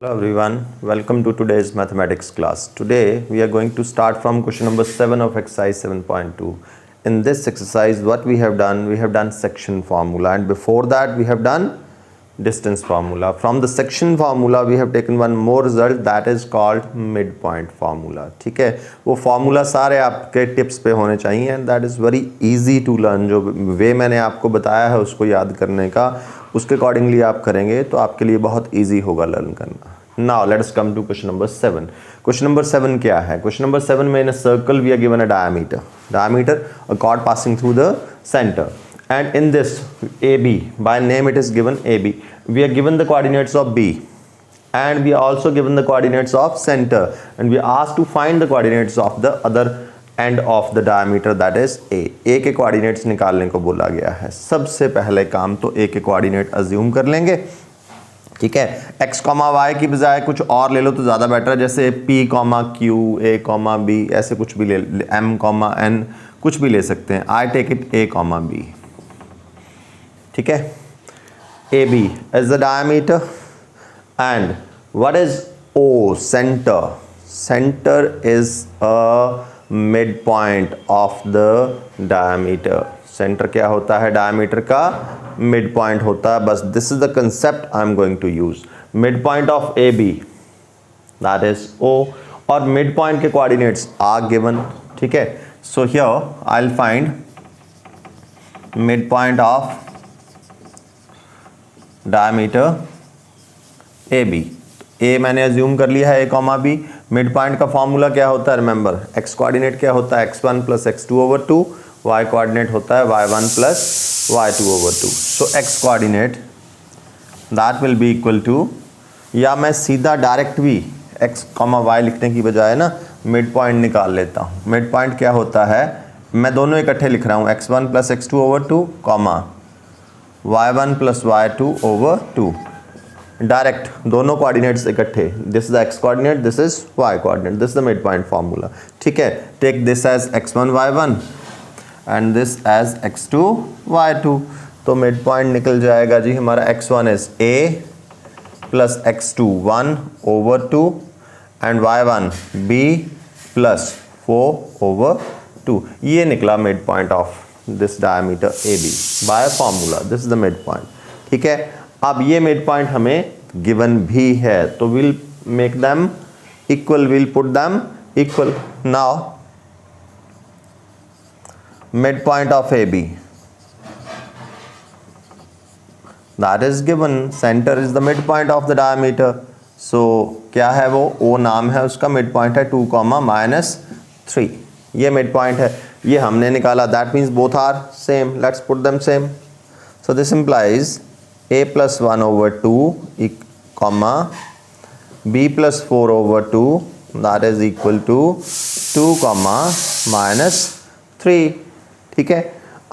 Hello everyone, welcome to today's mathematics class. Today we are going to start from question number 7 of exercise 7.2. In this exercise what we have done section formula, and before that we have done distance formula. From the section formula we have taken one more result, that is called midpoint formula. ठीक है, वो formula सारे आपके tips पे होने चाहिए and that is very easy to learn. जो वे मैंने आपको बताया है उसको याद करने का, उसके अकॉर्डिंगली आप करेंगे तो आपके लिए बहुत ईजी होगा लर्न करना. Now let's come to question number 7. Question number 7 क्या है? Question number 7 में in a circle we are given a diameter, a chord passing through the center, and in this AB, by name it is given AB, we are given the coordinates of B and we are also given the coordinates of center, and we are asked to find the coordinates of the other end of the diameter, that is A. A के coordinates निकालने को बोला गया है. सबसे पहले काम तो A के coordinate assume कर लेंगे. ठीक है, x, y की बजाय कुछ और ले लो तो ज़्यादा बेटर है, जैसे p, q, a, b, ऐसे कुछ भी ले, m, n कुछ भी ले सकते हैं. I take it a, b. ठीक है, AB is the diameter and what is O? Center. Center is a midpoint of the diameter. Centre क्या होता है? डायमीटर का मिड पॉइंट होता है. बस this is the concept I am going to use. Mid point of A B, that is O, और mid point के coordinates are given. ठीक है, so here I will find mid point of diameter A B. A मैंने assume कर लिया है, a comma b. Mid point का formula क्या होता है? रिमेंबर, एक्स कोऑर्डिनेट क्या होता है? x1 plus x2 over 2. y coordinate होता है y1 plus y2 over 2. So x coordinate that will be equal to, या मैं सीधा डायरेक्ट भी x, y लिखने की बजाय ना मिड पॉइंट निकाल लेता हूँ. मिड पॉइंट क्या होता है? मैं दोनों इकट्ठे लिख रहा हूँ, x1 plus x2 over 2, y1 plus y2 over 2. Direct दोनों कोऑर्डिनेट्स इकट्ठे. This is the x coordinate, this is y coordinate, this is the mid point formula. ठीक है, take this as x1 y1 and this as x2 y2. तो mid point निकल जाएगा जी हमारा x1 is a plus x2 1 over 2 and y1 b plus 4 over 2. ये निकला mid point of this diameter AB by formula. This is the mid point. ठीक है, अब ये मिड पॉइंट हमें गिवन भी है तो will make them equal, will put them equal. Now midpoint of AB, that is given. Center is the midpoint of the diameter. So क्या है वो? O नाम है उसका, midpoint है 2, -3. ये midpoint है, ये हमने निकाला. That means both are same. Let's put them same. So this implies A plus 1 over 2 comma B plus 4 over 2, that is equal to 2, -3. ठीक है,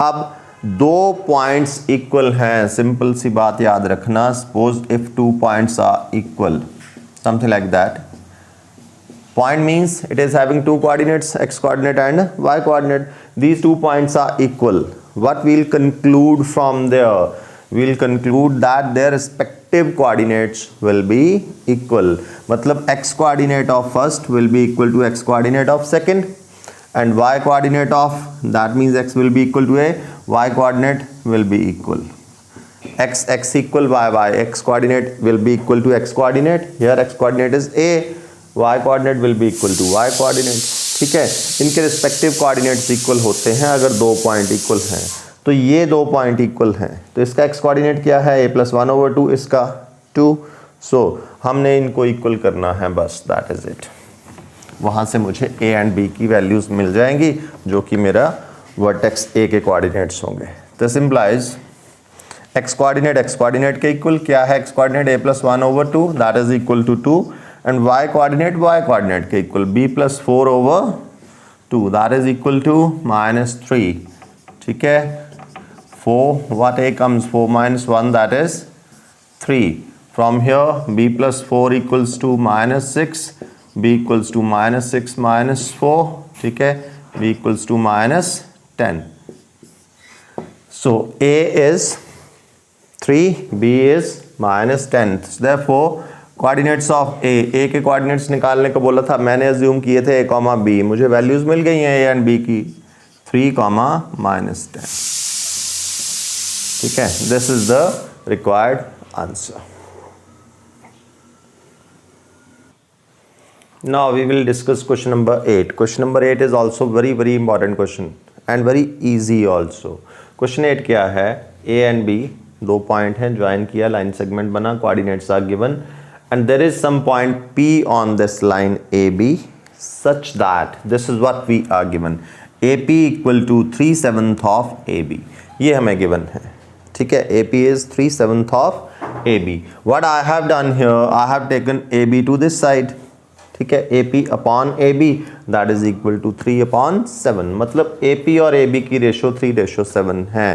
अब दो पॉइंट्स इक्वल हैं. सिंपल सी बात याद रखना. Suppose if 2 points are equal, something like that. Point means it is having two coordinates, x coordinate and y coordinate. These 2 points are equal. What we'll conclude from there? We'll conclude that their respective coordinates will be equal. मतलब x coordinate of first will be equal to x coordinate of second, and y coordinate of, that means x will be equal to a, y coordinate will be equal. X equal y, x coordinate will be equal to x coordinate. Here x coordinate is a, y coordinate will be equal to y coordinate. ठीक है, इनके respective coordinates equal होते हैं अगर दो point equal हैं. तो ये दो पॉइंट इक्वल हैं तो इसका x कोऑर्डिनेट क्या है? a प्लस 1 ओवर 2, इसका 2. सो हमने इनको इक्वल करना है, बस दैट इज इट. वहाँ से मुझे a एंड b की वैल्यूज़ मिल जाएंगी जो कि मेरा वर्टेक्स a के कोऑर्डिनेट्स होंगे. दिस इम्प्लाइज x कोऑर्डिनेट के इक्वल क्या है? x coordinate a plus 1 over 2, that is equal to 2, and y coordinate के equal b plus 4 over 2, that is equal to -3. ठीक है, 4, what a comes? 4 minus 1, that is 3. From here b plus 4 equals to -6, b equals to -6 minus 4. ठीक है, b equals to -10. So a is 3, b is -10. Therefore coordinates of A के coordinates निकालने को बोला था, मैंने अज्यूम किए थे a, b, मुझे वैल्यूज मिल गई हैं a एंड b की 3, -10। ठीक है, this is the required answer. Now we will discuss question number 8. Question number 8 is also very important question and very easy also. Question 8 क्या है? A and B दो point हैं, join किया, line segment बना, coordinates are given and there is some point P on this line AB such that this is what we are given. AP equal to 3/7 of AB. ये हमें given है। ठीक है, AP is 3/7 of AB. What I have done here, I have taken AB to this side. ठीक है, AP upon AB that is equal to 3/7, मतलब AP और AB की रेशो 3:7 है।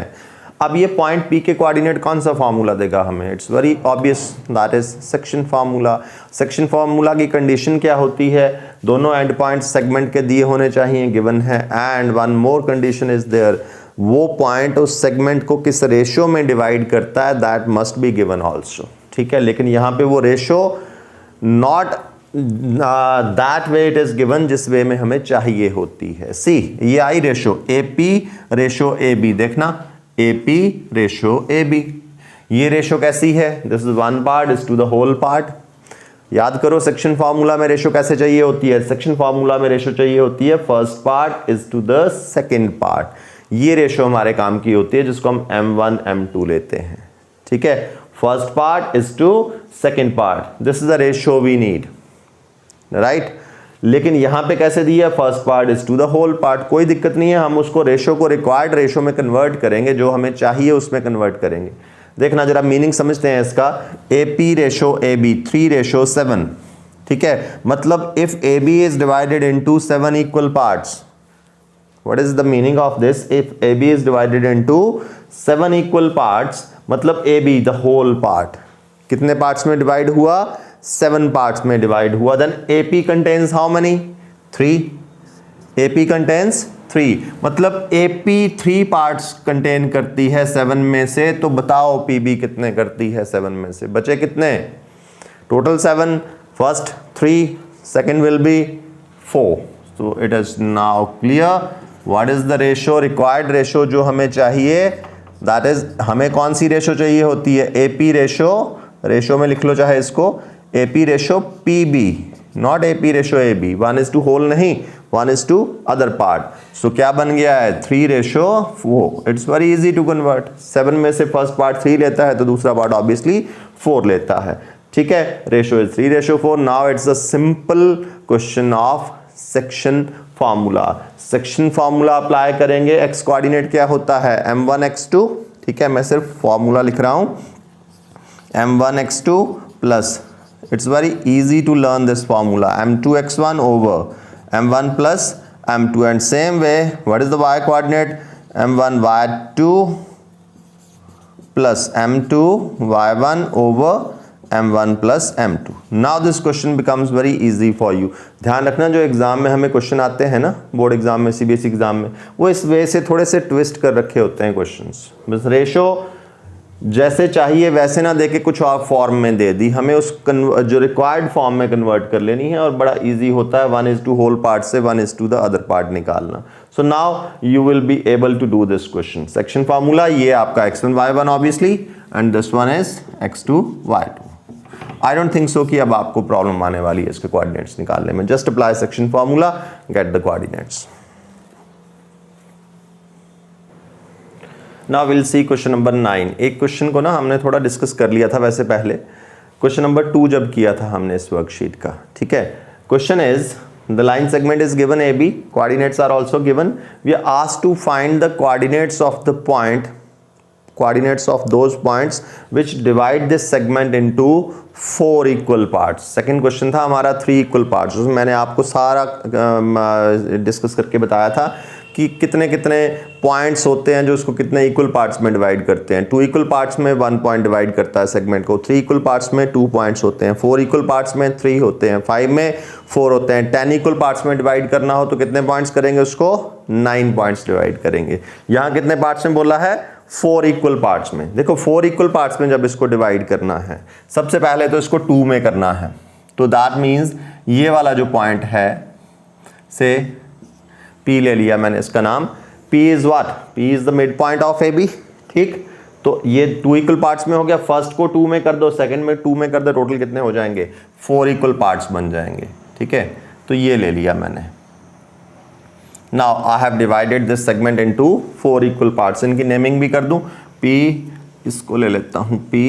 अब ये पॉइंट P के कोऑर्डिनेट कौन सा फार्मूला देगा हमें? It's very obvious, that is section formula. Section formula की कंडीशन क्या होती है? दोनों एंड पॉइंट सेगमेंट के दिए होने चाहिए, गिवन है, and one more condition is there, वो पॉइंट उस सेगमेंट को किस रेशो में डिवाइड करता है, that must be given also. ठीक है, लेकिन यहाँ पे वो ratio not that way it is given जिस वे में हमें चाहिए होती है। सी, ये आई रेशो AP रेशो AB, देखना AP रेशो AB, ये रेशो कैसी है? This is 1 part is to the whole part. याद करो सेक्शन फार्मूला में रेशो कैसे चाहिए होती है? सेक्शन फार्मूला में रेशो चाहिए होती है first part is to the second part. ये रेशो हमारे काम की होती है जिसको हम M1 M2 लेते हैं। ठीक है, first part is to second part, this is the ratio we need, right. लेकिन यहां पे कैसे दिया? First part is to the whole part. कोई दिक्कत नहीं है, हम उसको रेशो को रिक्वायर्ड रेशो में कन्वर्ट करेंगे, जो हमें चाहिए उसमें कन्वर्ट करेंगे। देखना जरा मीनिंग समझते हैं इसका। AP ratio AB 3:7। ठीक है, मतलब if AB is divided into 7 equal parts, what is the meaning of this? If AB is divided into 7 equal parts, मतलब AB द होल पार्ट कितने पार्ट्स में डिवाइड हुआ? 7 पार्ट्स में डिवाइड हुआ। Then AP contains how many? 3। AP contains 3, मतलब AP 3 parts contain करती है 7 में से। तो बताओ PB कितने करती है 7 में से? बचे कितने? Total 7, first 3, second will be 4। So it is now clear what is the ratio, required ratio जो हमें चाहिए, दैट इज, हमें कौन सी रेशो चाहिए होती है? AP रेशो में लिख लो चाहे इसको, AP ratio PB, not AP ratio AB। 1 is to whole नहीं, 1 is to other part. So क्या बन गया है? 3:4। It's very easy to convert. 7 में से फर्स्ट पार्ट 3 लेता है तो दूसरा पार्ट ऑब्वियसली 4 लेता है। ठीक है, ratio is 3:4। Now it's a simple question of section formula. Section formula apply करेंगे। एक्स कोऑर्डिनेट क्या होता है? M1 X2। ठीक है, मैं सिर्फ फार्मूला लिख रहा हूं, M1 X2 plus, it's very easy to learn this formula, M2 X1 over M1 plus M2, and same way what is the y coordinate? M1 Y2 plus M2 Y1 over M1 plus M2. Now this question becomes very easy for you. ध्यान रखना जो exam में हमें question आते हैं ना, board exam में, CBSE exam में, वो इस वे से थोड़े से ट्विस्ट कर रखे होते हैं क्वेश्चंस। बस रेशो जैसे चाहिए वैसे ना देके कुछ और फॉर्म में दे दी, हमें उस जो रिक्वायर्ड फॉर्म में कन्वर्ट कर लेनी है, और बड़ा इजी होता है 1 is to होल पार्ट से 1 is to the other part निकालना। So now you will be able to do this question. Section formula ये आपका x1 y1 obviously, and this one is x2 y2। I don't think so कि अब आपको problem आने वाली है इसके कोऑर्डिनेट्स निकालने में। Just apply section formula, get the coordinates. Now will see question number 9। एक क्वेश्चन को ना हमने थोड़ा डिस्कस कर लिया था वैसे पहले, क्वेश्चन नंबर 2 जब किया था हमने इस वर्कशीट का। ठीक है, question is the line segment is given AB, coordinates are also given, we are asked to find the coordinates of the point, coordinates of those points which divide this segment into 4 equal parts। Second question था हमारा 3 equal parts, उसमें मैंने आपको सारा discuss करके बताया था कि कितने कितने पॉइंट्स होते हैं जो उसको कितने इक्वल पार्ट्स में डिवाइड करते हैं। 2 इक्वल पार्ट्स में 1 पॉइंट डिवाइड करता है सेगमेंट को, 3 इक्वल पार्ट्स में 2 पॉइंट्स होते हैं, 4 इक्वल पार्ट्स में 3 होते हैं, 5 में 4 होते हैं, 10 इक्वल पार्ट्स में डिवाइड करना हो तो कितने पॉइंट्स करेंगे उसको, 9 पॉइंट्स डिवाइड करेंगे। यहाँ कितने पार्ट्स में बोला है, 4 इक्वल पार्ट्स में। देखो 4 इक्वल पार्ट्स में जब इसको डिवाइड करना है, सबसे पहले तो इसको 2 में करना है, तो दैट मीन्स ये वाला जो पॉइंट है से P ले लिया मैंने, इसका नाम P is what, P is the mid point of AB। ठीक, तो ये 2 इक्वल पार्ट्स में हो गया, फर्स्ट को 2 में कर दो, सेकंड में 2 में कर दो, टोटल कितने हो जाएंगे, 4 इक्वल पार्ट्स बन जाएंगे। ठीक है, तो ये ले लिया मैंने। Now I have divided this segment into 4 equal parts. इनकी नेमिंग भी कर दूं, P, इसको ले लेता हूं P,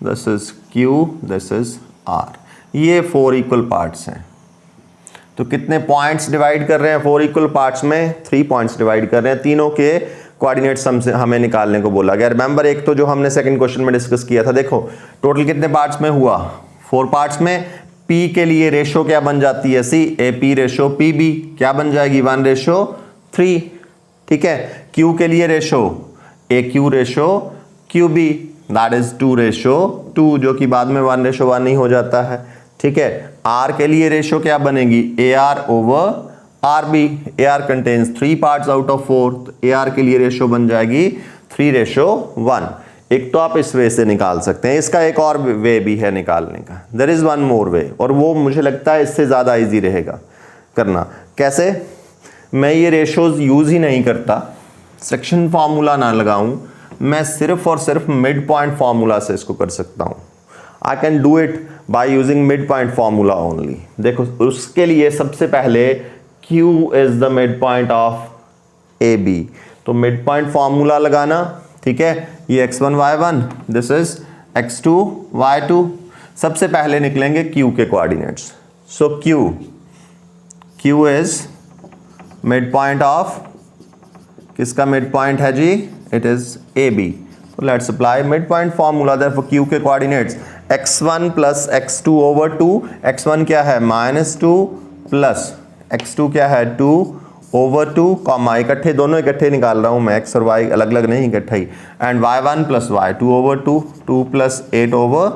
this is Q, this is R। ये 4 इक्वल पार्ट्स हैं। तो कितने पॉइंट्स डिवाइड कर रहे हैं 4 इक्वल पार्ट्स में, 3 पॉइंट्स डिवाइड कर रहे हैं। तीनों के कोऑर्डिनेट्स हमें निकालने को बोला गया। रिमेंबर एक तो जो हमने सेकंड क्वेश्चन में डिस्कस किया था, देखो टोटल कितने पार्ट्स में हुआ, 4 पार्ट्स में। P के लिए रेशो क्या बन जाती है, सी AP रेशो PB क्या बन जाएगी, 1:3। ठीक है, Q के लिए ratio AQ ratio QB, that is 2:2, जो कि बाद में 1:1 ही हो जाता है। ठीक है, R के लिए रेशो क्या बनेगी, AR over RB। AR contains 3 parts out of 4, तो AR के लिए रेशो बन जाएगी 3:1। एक तो आप इस वे से निकाल सकते हैं, इसका एक और वे भी है निकालने का, देयर इज वन मोर वे, और वो मुझे लगता है इससे ज़्यादा इजी रहेगा करना। कैसे, मैं ये रेशोज यूज़ ही नहीं करता, सेक्शन फार्मूला ना लगाऊं, मैं सिर्फ और सिर्फ मिड पॉइंट फार्मूला से इसको कर सकता हूँ। I can do it by using mid point formula only. देखो उसके लिए सबसे पहले Q is the mid point of AB, तो मिड पॉइंट फार्मूला लगाना। ठीक है, ये x1 y1, this is x2 y2। सबसे पहले निकलेंगे Q के coordinates. So Q is mid point of, किसका मिड पॉइंट है जी, it is AB। Let's apply mid point formula. Therefore Q के coordinates x1 plus x2 over 2, x1 क्या है -2 प्लस x2 क्या है 2 ओवर 2, कॉमा इकट्ठे, दोनों इकट्ठे निकाल रहा हूँ मैं, x और y अलग अलग नहीं, इकट्ठा ही, and y1 plus y2 over 2, 2 plus 8 over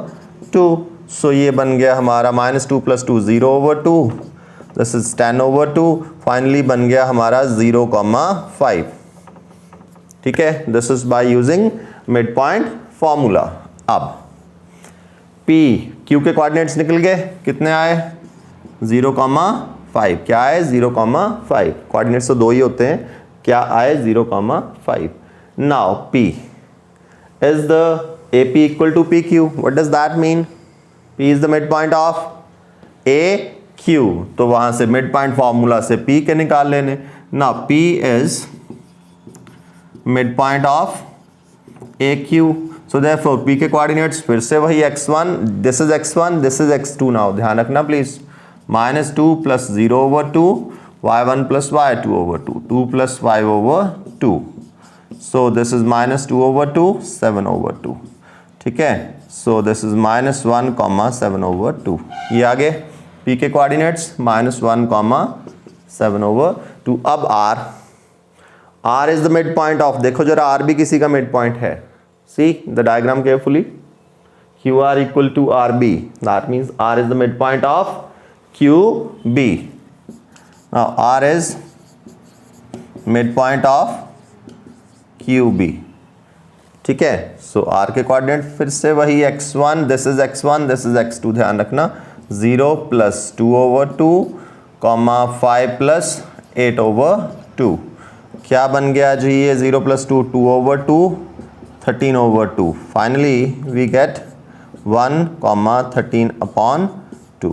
2। So ये बन गया हमारा -2 plus 2 0 over 2, this is 10 over 2। Finally बन गया हमारा 0,5। ठीक है, this is by using mid point formula. अब P, Q के कोऑर्डिनेट्स निकल गए, कितने आए 0,5। क्या आए 0,5, कोऑर्डिनेट्स तो 2 ही होते हैं, क्या आए 0,5। Now P is the AP equal to PQ। What does that mean, P is the mid point of AQ, तो वहां से मिड पॉइंट फॉर्मूला से P के निकाल लेने। Now P is mid point of AQ, so therefore P के coordinates फिर से वही x1, this is x1, this is x2। Now ध्यान रखना please, -2 plus 0 over 2, y1 plus y2 over 2, 2 plus 5 over 2, so this is -2 over 2, 7 over 2। ठीक है, so this is -1, 7 over 2। ये आगे P के कोऑर्डिनेट्स -1, 7 ओवर 2। अब R is the mid point of, देखो जरा R भी किसी का मिड पॉइंट है, see the diagram carefully, QR equal to RB, that means R is the midpoint of QB. Now R is midpoint of QB. ठीक है, so R के coordinate फिर से वही x1, this is x1, this is x2। ध्यान रखना 0 plus 2 over 2, 5 plus 8 over 2। क्या बन गया जी ये 0 plus 2, 2 over 2, 13 over 2. Finally, we get 1, 13 upon 2.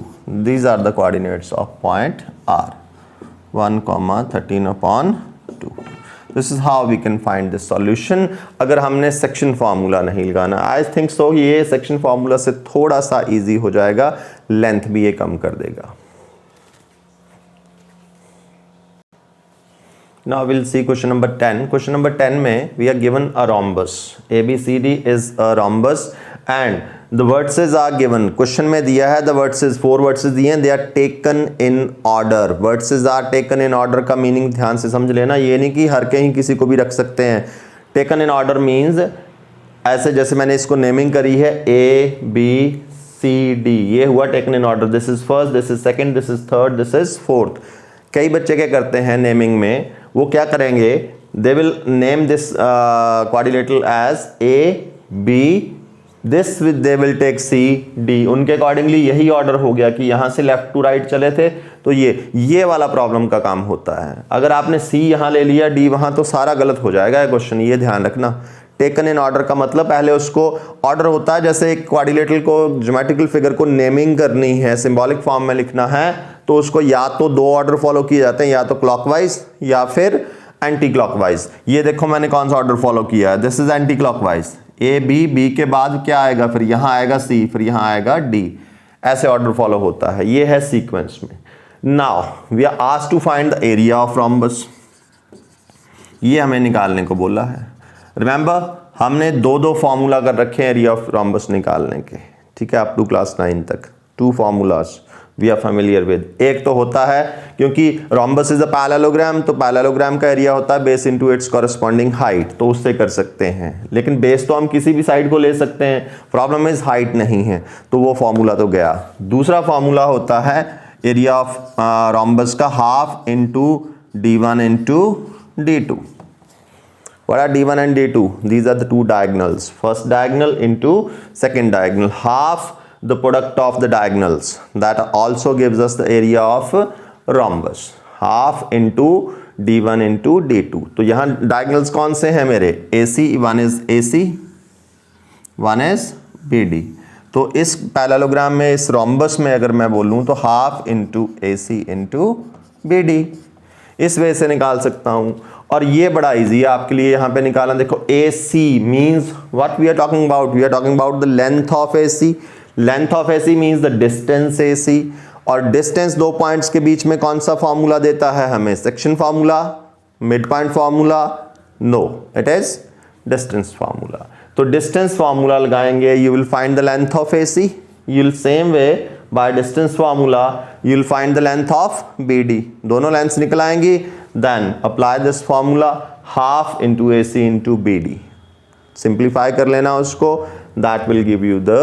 These are the coordinates of point R. 1, 13 upon 2. This is how we can find the solution. अगर हमने section formula नहीं लगाना, आई थिंक सो ये section formula से थोड़ा सा इजी हो जाएगा, लेंथ भी ये कम कर देगा। Now we'll see question number 10. Question number 10 में we are given a rhombus. ABCD is a rhombus and the vertices are given, question में दिया है द वर्ड्सेज, 4 वर्ड्सेज दिए हैं, they are taken in order. Vertices are taken in order का meaning ध्यान से समझ लेना, ये नहीं कि हर कहीं किसी को भी रख सकते हैं। टेकन इन ऑर्डर मीन्स ऐसे जैसे मैंने इसको नेमिंग करी है ABCD, ये हुआ taken in order, this is first, this is second, this is third, this is fourth. कई बच्चे क्या करते हैं नेमिंग में, वो क्या करेंगे, they will name this quadrilateral as AB, this they will take CD, उनके अकॉर्डिंगली यही ऑर्डर हो गया कि यहां से लेफ्ट टू राइट चले थे, तो ये वाला प्रॉब्लम का काम होता है। अगर आपने C यहां ले लिया, D वहां, तो सारा गलत हो जाएगा क्वेश्चन, ये ध्यान रखना। टेकन इन ऑर्डर का मतलब पहले उसको ऑर्डर होता है, जैसे एक क्वाड्रिलेटरल को, ज्योमेट्रिकल फिगर को नेमिंग करनी है, सिंबॉलिक फॉर्म में लिखना है, तो उसको या तो 2 ऑर्डर फॉलो किए जाते हैं, या तो क्लॉकवाइज या फिर एंटी क्लॉकवाइज। ये देखो मैंने कौन सा ऑर्डर फॉलो किया है, this is anti clockwise, B के बाद क्या आएगा, फिर यहां आएगा C, फिर यहां आएगा D, ऐसे ऑर्डर फॉलो होता है, ये है सीक्वेंस में। Now we are asked to find the area of rhombus, ये हमें निकालने को बोला है। रिमेंबर हमने 2 फॉर्मूला कर रखे हैं एरिया ऑफ रोम्बस निकालने के, ठीक है, अप टू क्लास 9 तक 2 formulas we are familiar with. एक तो होता है, क्योंकि रोम्बस इज अ पैरेललोग्राम, तो पैरेललोग्राम का एरिया होता है base into its corresponding height, तो उससे कर सकते हैं, लेकिन बेस तो हम किसी भी साइड को ले सकते हैं, प्रॉब्लम इज हाइट नहीं है, तो वो फॉर्मूला तो गया। दूसरा फॉर्मूला होता है एरिया ऑफ रोम्बस का half into D1 into D2। What are D1 and D2? These are the 2 diagonals. First diagonal into second diagonal. Half the product of the diagonals. That also gives us the area of rhombus. Half into D1 into D2. तो यहाँ diagonals कौन से हैं मेरे? AC, one is AC, one is BD. तो इस parallelogram में, इस rhombus में अगर मैं बोलूँ तो half into AC into BD, इस वे से निकाल सकता हूँ। और ये बड़ा इजी है आपके लिए यहाँ पे निकालना। देखो AC means what we are talking about, we are talking about the length of AC। Length of AC means the distance AC, और डिस्टेंस 2 पॉइंट्स के बीच में कौन सा फॉर्मूला देता है हमें, section formula, mid point formula, no, it is distance formula. तो डिस्टेंस फॉर्मूला लगाएंगे, you will find the length of AC, you will same way by distance formula you will find the length of BD, दोनों lengths निकल आएंगी, then apply this formula, half into AC into BD, simplify कर लेना उसको, that will give you the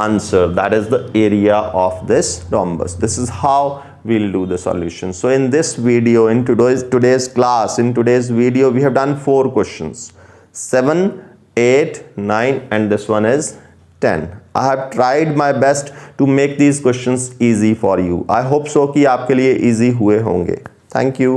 answer, that is the area of this rhombus. This is how we'll do the solution. So in this video, in today's class, in today's video we have done 4 questions, 7, 8, 9 and this one is 10. I have tried my best to make these questions easy for you. I hope so कि आपके लिए easy हुए होंगे. Thank you.